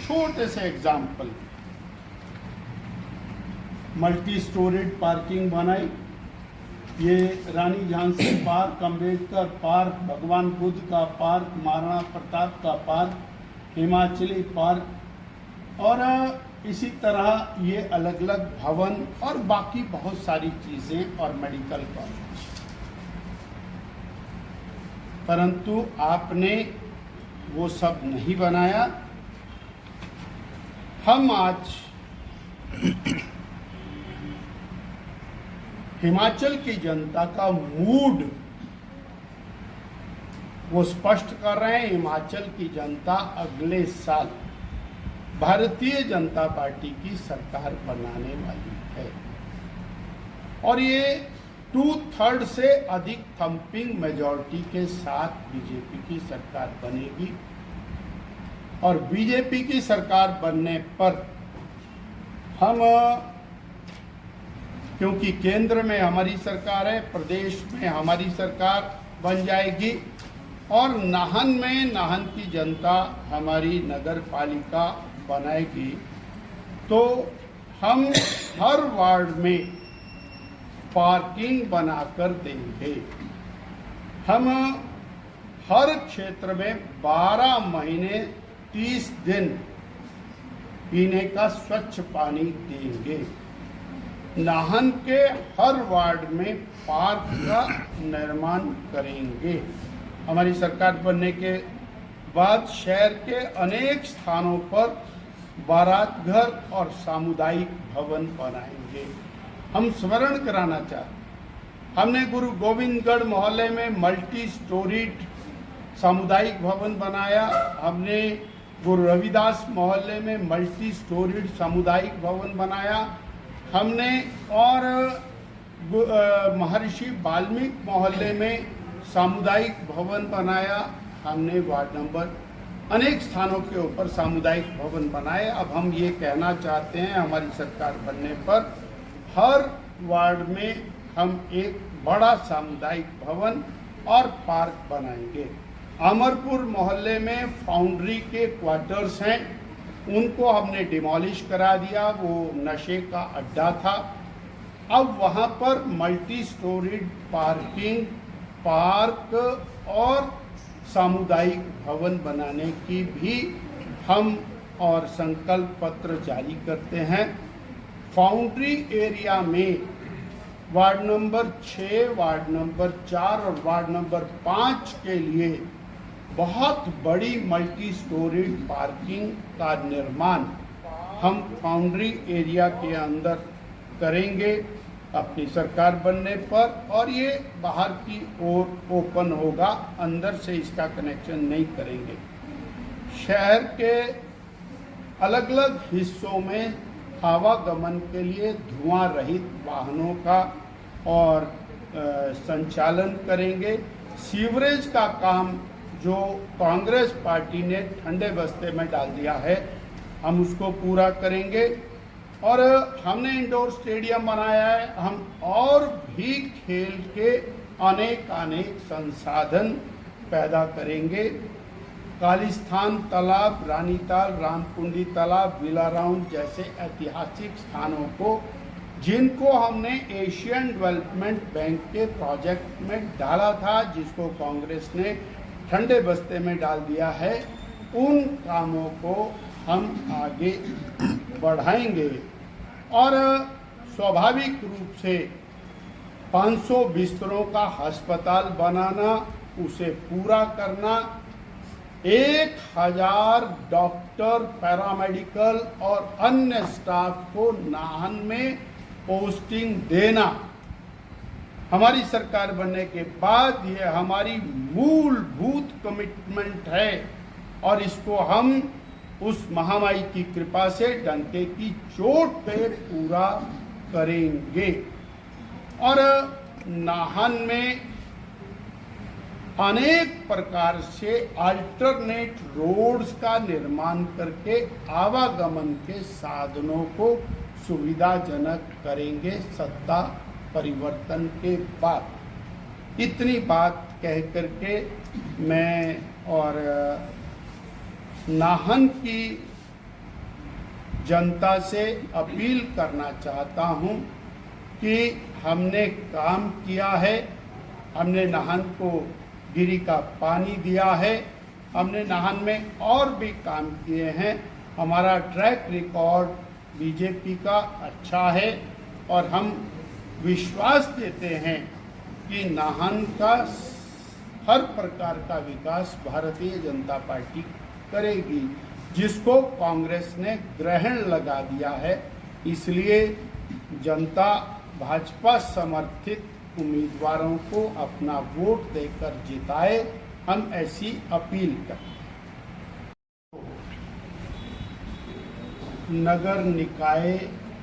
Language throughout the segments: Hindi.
छोटे से एग्जाम्पल, मल्टी स्टोरेड पार्किंग बनाई। ये रानी झांसी पार्क, अम्बेडकर पार्क, भगवान बुद्ध का पार्क, महाराणा प्रताप का पार्क, हिमाचली पार्क और इसी तरह ये अलग अलग भवन और बाकी बहुत सारी चीजें और मेडिकल कॉलेज। परंतु आपने वो सब नहीं बनाया। हम आज हिमाचल की जनता का मूड वो स्पष्ट कर रहे हैं। हिमाचल की जनता अगले साल भारतीय जनता पार्टी की सरकार बनाने वाली है और ये 2/3 से अधिक थंपिंग मेजॉरिटी के साथ बीजेपी की सरकार बनेगी। और बीजेपी की सरकार बनने पर हम, क्योंकि केंद्र में हमारी सरकार है, प्रदेश में हमारी सरकार बन जाएगी और नाहन में नाहन की जनता हमारी नगर पालिका बनाएगी, तो हम हर वार्ड में पार्किंग बनाकर देंगे। हम हर क्षेत्र में 12 महीने 30 दिन पीने का स्वच्छ पानी देंगे। नाहन के हर वार्ड में पार्क का निर्माण करेंगे। हमारी सरकार बनने के बाद शहर के अनेक स्थानों पर बारात घर और सामुदायिक भवन बनाएंगे। हम स्मरण कराना चाहते हैं, हमने गुरु गोविंदगढ़ मोहल्ले में मल्टी स्टोरीड सामुदायिक भवन बनाया। हमने गुरु रविदास मोहल्ले में मल्टी स्टोरीड सामुदायिक भवन बनाया। हमने और महर्षि वाल्मीकि मोहल्ले में सामुदायिक भवन बनाया। हमने वार्ड नंबर अनेक स्थानों के ऊपर सामुदायिक भवन बनाए। अब हम ये कहना चाहते हैं, हमारी सरकार बनने पर हर वार्ड में हम एक बड़ा सामुदायिक भवन और पार्क बनाएंगे। अमरपुर मोहल्ले में फाउंड्री के क्वार्टर्स हैं, उनको हमने डिमोलिश करा दिया, वो नशे का अड्डा था। अब वहाँ पर मल्टी स्टोरीड पार्किंग, पार्क और सामुदायिक भवन बनाने की भी हम और संकल्प पत्र जारी करते हैं। फाउंड्री एरिया में वार्ड नंबर 6, वार्ड नंबर 4 और वार्ड नंबर 5 के लिए बहुत बड़ी मल्टी स्टोरीड पार्किंग का निर्माण हम फाउंड्री एरिया के अंदर करेंगे अपनी सरकार बनने पर, और ये बाहर की ओर ओपन होगा, अंदर से इसका कनेक्शन नहीं करेंगे। शहर के अलग अलग हिस्सों में आवागमन के लिए धुआं रहित वाहनों का और संचालन करेंगे। सीवरेज का काम जो कांग्रेस पार्टी ने ठंडे बस्ते में डाल दिया है, हम उसको पूरा करेंगे। और हमने इंडोर स्टेडियम बनाया है। हम और भी खेल के अनेक संसाधन पैदा करेंगे। कालीस्थान तालाब, रानीताल, रामकुंडी तालाब, विला राउंड जैसे ऐतिहासिक स्थानों को, जिनको हमने एशियन डेवलपमेंट बैंक के प्रोजेक्ट में डाला था, जिसको कांग्रेस ने ठंडे बस्ते में डाल दिया है, उन कामों को हम आगे बढ़ाएंगे। और स्वाभाविक रूप से 500 बिस्तरों का अस्पताल बनाना, उसे पूरा करना, 1000 डॉक्टर, पैरामेडिकल और अन्य स्टाफ को नाहन में पोस्टिंग देना हमारी सरकार बनने के बाद ये हमारी मूलभूत कमिटमेंट है। और इसको हम उस महामारी की कृपा से डंके की चोट पे पूरा करेंगे। और नाहन में अनेक प्रकार से अल्टरनेट रोड्स का निर्माण करके आवागमन के साधनों को सुविधाजनक करेंगे सत्ता परिवर्तन के बाद। इतनी बात कह करके मैं और नाहन की जनता से अपील करना चाहता हूं कि हमने काम किया है, हमने नाहन को गिरी का पानी दिया है, हमने नाहन में और भी काम किए हैं। हमारा ट्रैक रिकॉर्ड बीजेपी का अच्छा है और हम विश्वास देते हैं कि नाहन का हर प्रकार का विकास भारतीय जनता पार्टी करेगी, जिसको कांग्रेस ने ग्रहण लगा दिया है। इसलिए जनता भाजपा समर्थित उम्मीदवारों को अपना वोट देकर जिताए, हम ऐसी अपील करते हैं। नगर निकाय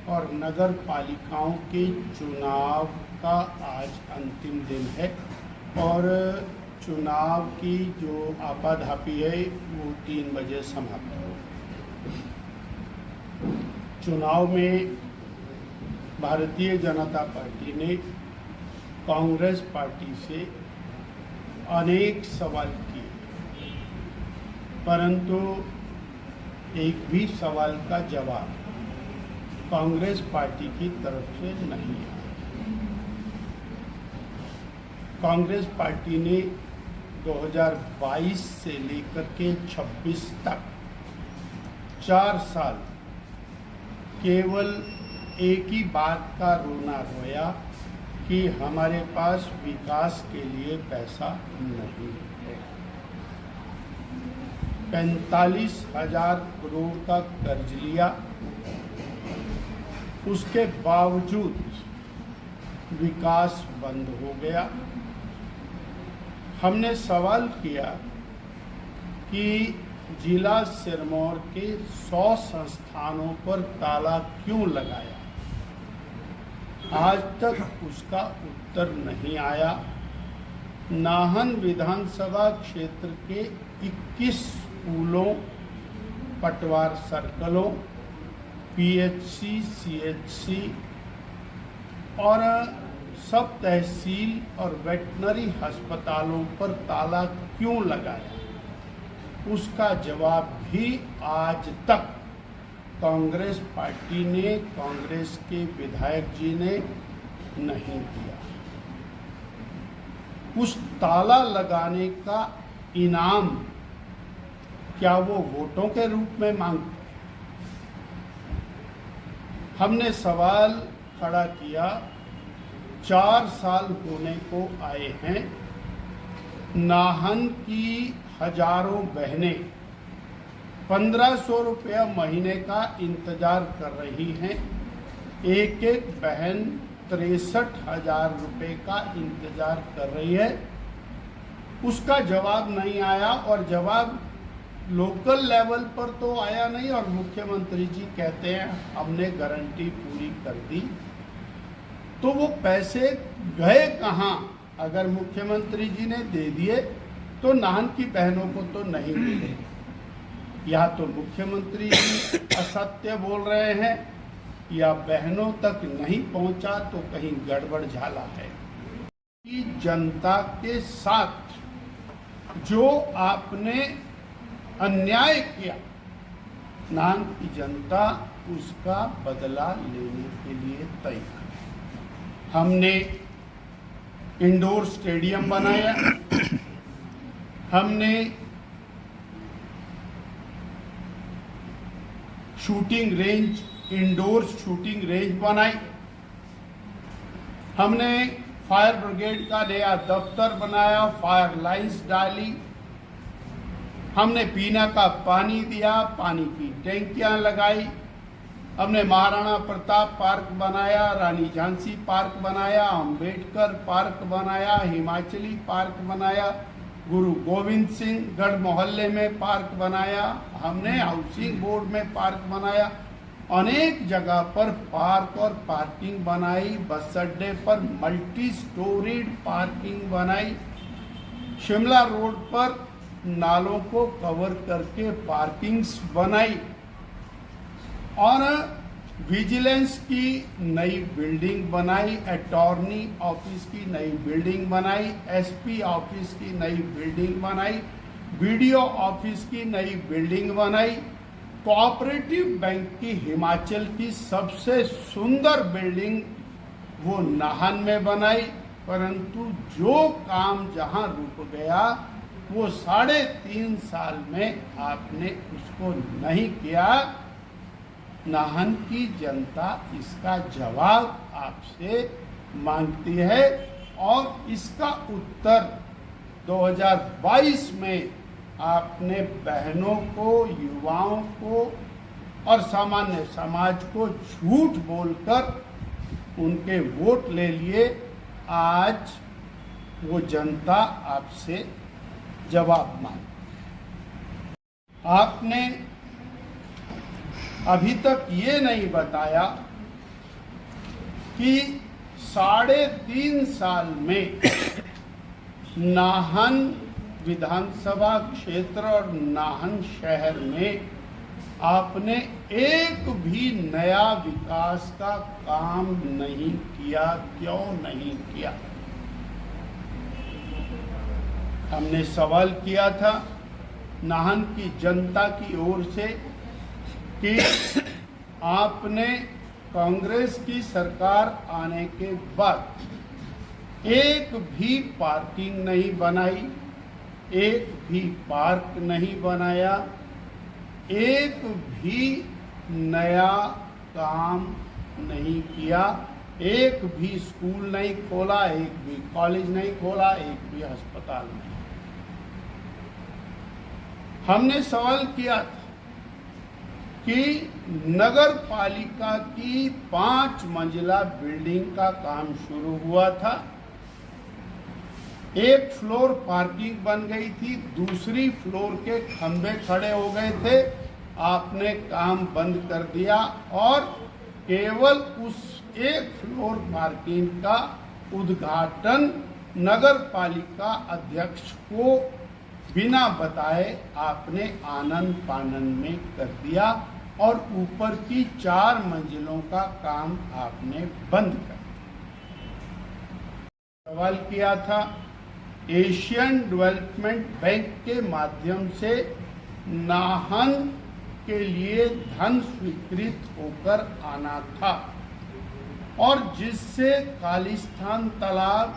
और नगर पालिकाओं के चुनाव का आज अंतिम दिन है और चुनाव की जो आपाधापी है वो 3 बजे समाप्त हो। चुनाव में भारतीय जनता पार्टी ने कांग्रेस पार्टी से अनेक सवाल किए, परंतु एक भी सवाल का जवाब कांग्रेस पार्टी की तरफ से नहीं आया। कांग्रेस पार्टी ने 2022 से लेकर के 26 तक 4 साल केवल एक ही बात का रोना रोया कि हमारे पास विकास के लिए पैसा नहीं है। 45,000 करोड़ का कर्ज लिया, उसके बावजूद विकास बंद हो गया। हमने सवाल किया कि जिला सिरमौर के 100 संस्थानों पर ताला क्यों लगाया। आज तक उसका उत्तर नहीं आया। नाहन विधानसभा क्षेत्र के 21 स्कूलों, पटवार सर्कलों, पीएचसी, सीएचसी और सब तहसील और वेटनरी अस्पतालों पर ताला क्यों लगाया, उसका जवाब भी आज तक कांग्रेस पार्टी ने, कांग्रेस के विधायक जी ने नहीं दिया। उस ताला लगाने का इनाम क्या वो वोटों के रूप में मांगते? हमने सवाल खड़ा किया, 4 साल होने को आए हैं, नाहन की हजारों बहनें 1500 रुपया महीने का इंतजार कर रही हैं। एक एक बहन 63,000 रुपये का इंतजार कर रही है। उसका जवाब नहीं आया और जवाब लोकल लेवल पर तो आया नहीं और मुख्यमंत्री जी कहते हैं हमने गारंटी पूरी कर दी। तो वो पैसे गए कहाँ? अगर मुख्यमंत्री जी ने दे दिए तो नाहन की बहनों को तो नहीं मिले। या तो मुख्यमंत्री जी असत्य बोल रहे हैं या बहनों तक नहीं पहुंचा तो कहीं गड़बड़ झाला है। कि जनता के साथ जो आपने अन्याय किया, नाहन की जनता उसका बदला लेने के लिए तैयार। हमने इंडोर स्टेडियम बनाया, हमने shooting range, indoor shooting range बनाई, हमने फायर ब्रिगेड का नया दफ्तर बनाया, फायर लाइन्स डाली, हमने पीने का पानी दिया, पानी की टैंकियां लगाई, हमने महाराणा प्रताप पार्क बनाया, रानी झांसी पार्क बनाया, अम्बेडकर पार्क बनाया, हिमाचली पार्क बनाया, गुरु गोविंद सिंह गढ़ मोहल्ले में पार्क बनाया, हमने हाउसिंग बोर्ड में पार्क बनाया, अनेक जगह पर पार्क और पार्किंग बनाई, बस अड्डे पर मल्टी स्टोरीड पार्किंग बनाई, शिमला रोड पर नालों को कवर करके पार्किंग्स बनाई और विजिलेंस की नई बिल्डिंग बनाई, अटॉर्नी ऑफिस की नई बिल्डिंग बनाई, एसपी ऑफिस की नई बिल्डिंग बनाई, बीडीओ ऑफिस की नई बिल्डिंग बनाई कोऑपरेटिव बैंक की हिमाचल की सबसे सुंदर बिल्डिंग वो नाहन में बनाई, परंतु जो काम जहां रुक गया वो 3.5 साल में आपने उसको नहीं किया। नाहन की जनता इसका जवाब आपसे मांगती है और इसका उत्तर 2022 में आपने बहनों को, युवाओं को और सामान्य समाज को झूठ बोलकर उनके वोट ले लिए। आज वो जनता आपसे जवाब मांगती है। आपने अभी तक ये नहीं बताया कि 3.5 साल में नाहन विधानसभा क्षेत्र और नाहन शहर में आपने एक भी नया विकास का काम नहीं किया। क्यों नहीं किया? हमने सवाल किया था नाहन की जनता की ओर से कि आपने कांग्रेस की सरकार आने के बाद एक भी पार्किंग नहीं बनाई, एक भी पार्क नहीं बनाया, एक भी नया काम नहीं किया, एक भी स्कूल नहीं खोला, एक भी कॉलेज नहीं खोला, एक भी अस्पताल नहीं। हमने सवाल किया था कि नगर पालिका की 5 मंजिला बिल्डिंग का काम शुरू हुआ था, एक फ्लोर पार्किंग बन गई थी, दूसरी फ्लोर के खंभे खड़े हो गए थे, आपने काम बंद कर दिया और केवल उस एक फ्लोर पार्किंग का उद्घाटन नगर पालिका अध्यक्ष को बिना बताए आपने आनन फानन में कर दिया और ऊपर की 4 मंजिलों का काम आपने बंद कर दिया। सवाल किया था एशियन डेवलपमेंट बैंक के माध्यम से नाहन के लिए धन स्वीकृत होकर आना था और जिससे कालीस्थान तालाब,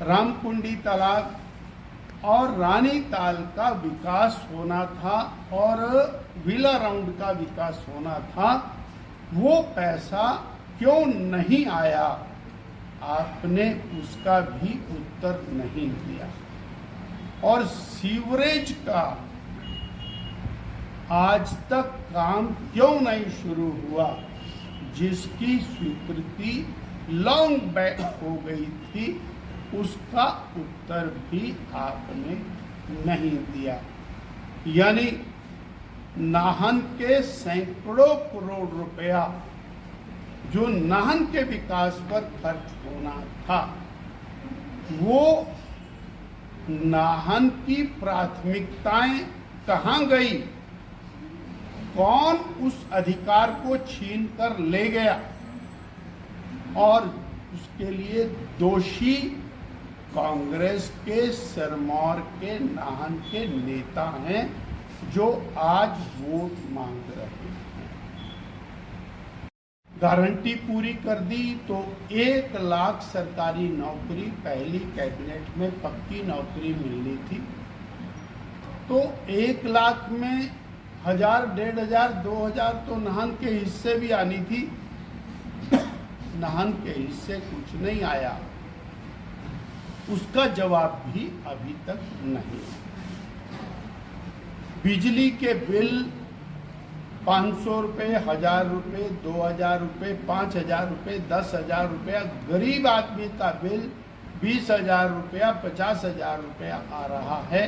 रामकुंडी तालाब और रानी ताल का विकास होना था और विला राउंड का विकास होना था, वो पैसा क्यों नहीं आया? आपने उसका भी उत्तर नहीं दिया। और सीवरेज का आज तक काम क्यों नहीं शुरू हुआ, जिसकी स्वीकृति लॉन्ग बैक हो गई थी, उसका उत्तर भी आपने नहीं दिया। यानी नाहन के सैकड़ों करोड़ रुपया जो नाहन के विकास पर खर्च होना था, वो नाहन की प्राथमिकताएं कहां गई? कौन उस अधिकार को छीन कर ले गया? और उसके लिए दोषी कांग्रेस के सिरमौर के नाहन के नेता हैं जो आज वोट मांग रहे हैं। गारंटी पूरी कर दी तो 1 लाख सरकारी नौकरी पहली कैबिनेट में पक्की नौकरी मिलनी थी, तो 1 लाख में 1000, 1500, 2000 तो नाहन के हिस्से भी आनी थी। नाहन के हिस्से कुछ नहीं आया, उसका जवाब भी अभी तक नहीं। बिजली के बिल 500 रुपये, 1000 रुपये, 2000 रुपये, 5000 रुपये, 10,000 रुपया, गरीब आदमी का बिल 20,000 रुपया, 50,000 रुपया आ रहा है।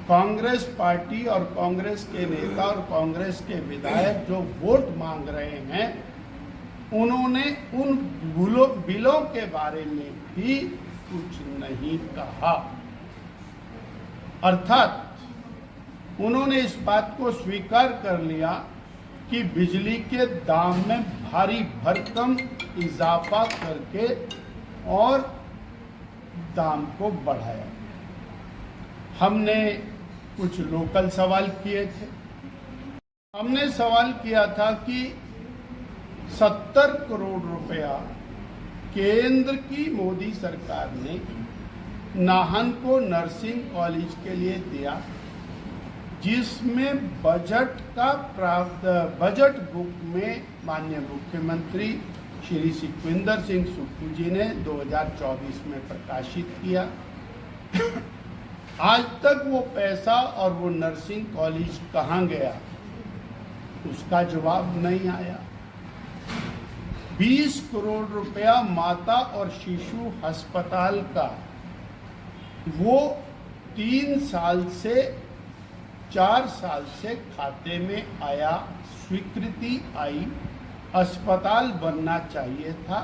कांग्रेस पार्टी और कांग्रेस के नेता और कांग्रेस के विधायक जो वोट मांग रहे हैं, उन्होंने उन बिलों के बारे में भी कुछ नहीं कहा। अर्थात उन्होंने इस बात को स्वीकार कर लिया कि बिजली के दाम में भारी भरकम इजाफा करके और दाम को बढ़ाया। हमने कुछ लोकल सवाल किए थे हमने सवाल किया था कि 70 करोड़ रुपया केंद्र की मोदी सरकार ने नाहन को नर्सिंग कॉलेज के लिए दिया, जिसमें बजट बुक में माननीय मुख्यमंत्री श्री सुखविंदर सिंह सुक्खू जी ने 2024 में प्रकाशित किया। आज तक वो पैसा और वो नर्सिंग कॉलेज कहाँ गया, उसका जवाब नहीं आया। 20 करोड़ रुपया माता और शिशु अस्पताल का वो 3 साल से 4 साल से खाते में आया, स्वीकृति आई, अस्पताल बनना चाहिए था,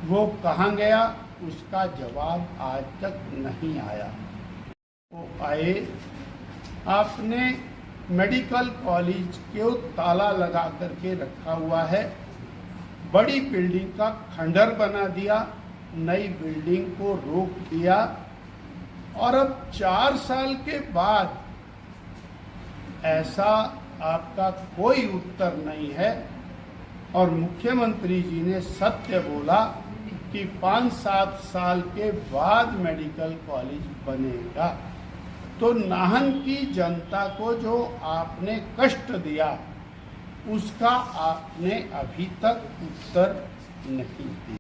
वो कहाँ गया, उसका जवाब आज तक नहीं आया। वो आए, आपने मेडिकल कॉलेज को ताला लगा करके रखा हुआ है, बड़ी बिल्डिंग का खंडर बना दिया, नई बिल्डिंग को रोक दिया, और अब 4 साल के बाद ऐसा आपका कोई उत्तर नहीं है। और मुख्यमंत्री जी ने सत्य बोला कि 5-7 साल के बाद मेडिकल कॉलेज बनेगा। तो नाहन की जनता को जो आपने कष्ट दिया, उसका आपने अभी तक उत्तर नहीं दिया।